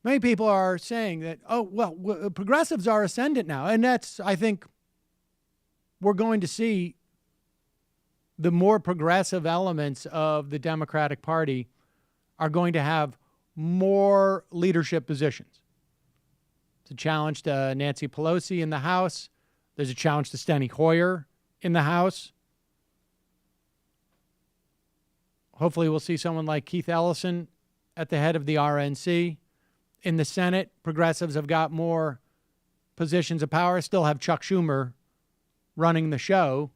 Many people are saying that, oh, well, progressives are ascendant now. And that's, I think, we're going to see the more progressive elements of the Democratic Party are going to have more leadership positions. It's a challenge to Nancy Pelosi in the House. There's a challenge to Steny Hoyer in the House. Hopefully we'll see someone like Keith Ellison at the head of the RNC. In the Senate, progressives have got more positions of power, still have Chuck Schumer running the show.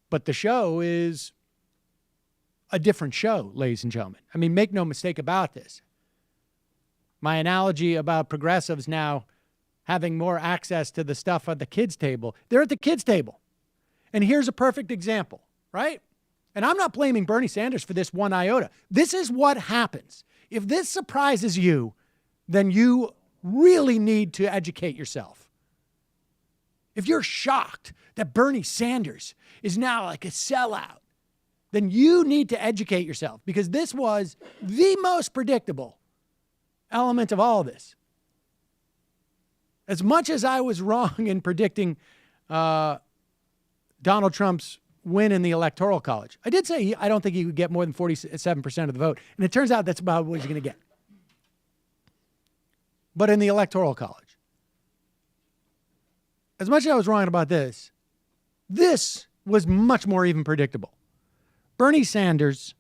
But the show is a different show, ladies and gentlemen. I mean, make no mistake about this. My analogy about progressives now having more access to the stuff at the kids' table, they're at the kids' table. And here's a perfect example, right? And I'm not blaming Bernie Sanders for this one iota. This is what happens. If this surprises you, then you really need to educate yourself. If you're shocked that Bernie Sanders is now like a sellout, then you need to educate yourself, because this was the most predictable element of all of this. As much as I was wrong in predicting Donald Trump's win in the Electoral College, I did say I don't think he would get more than 47% of the vote. And it turns out that's about what he's going to get. But in the Electoral College, as much as I was wrong about this, this was much more even predictable. Bernie Sanders,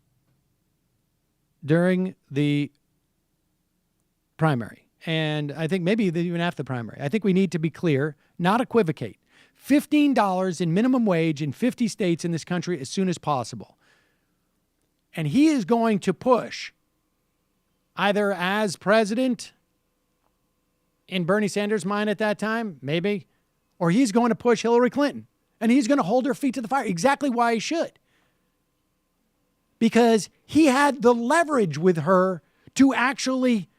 during the primary, and I think maybe even after the primary, I think we need to be clear, not equivocate. $15 in minimum wage in 50 states in this country as soon as possible. And he is going to push, either as president, in Bernie Sanders' mind at that time, maybe, or he's going to push Hillary Clinton. And he's going to hold her feet to the fire, exactly why he should. Because he had the leverage with her to actually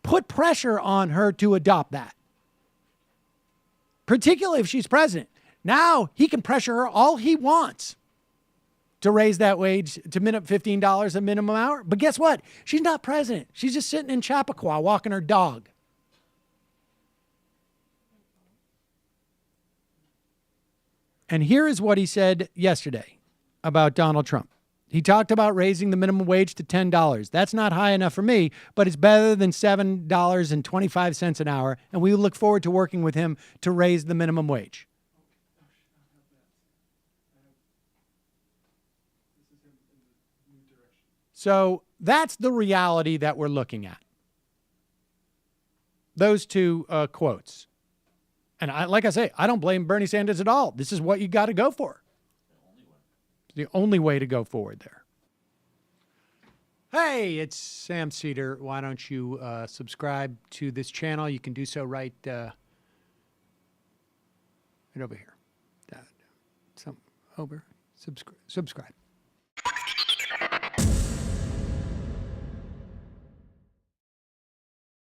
put pressure on her to adopt that. Particularly if she's president. Now he can pressure her all he wants to raise that wage to $15 a minimum hour. But guess what? She's not president. She's just sitting in Chappaqua walking her dog. And here is what he said yesterday about Donald Trump. He talked about raising the minimum wage to $10. That's not high enough for me, but it's better than $7.25 an hour, and we look forward to working with him to raise the minimum wage. So that's the reality that we're looking at. Those two quotes. And like I say, I don't blame Bernie Sanders at all. This is what you got to go for. The only way to go forward there. Hey, it's Sam Seder. Why don't you subscribe to this channel? You can do so right over here. Over. Subscribe.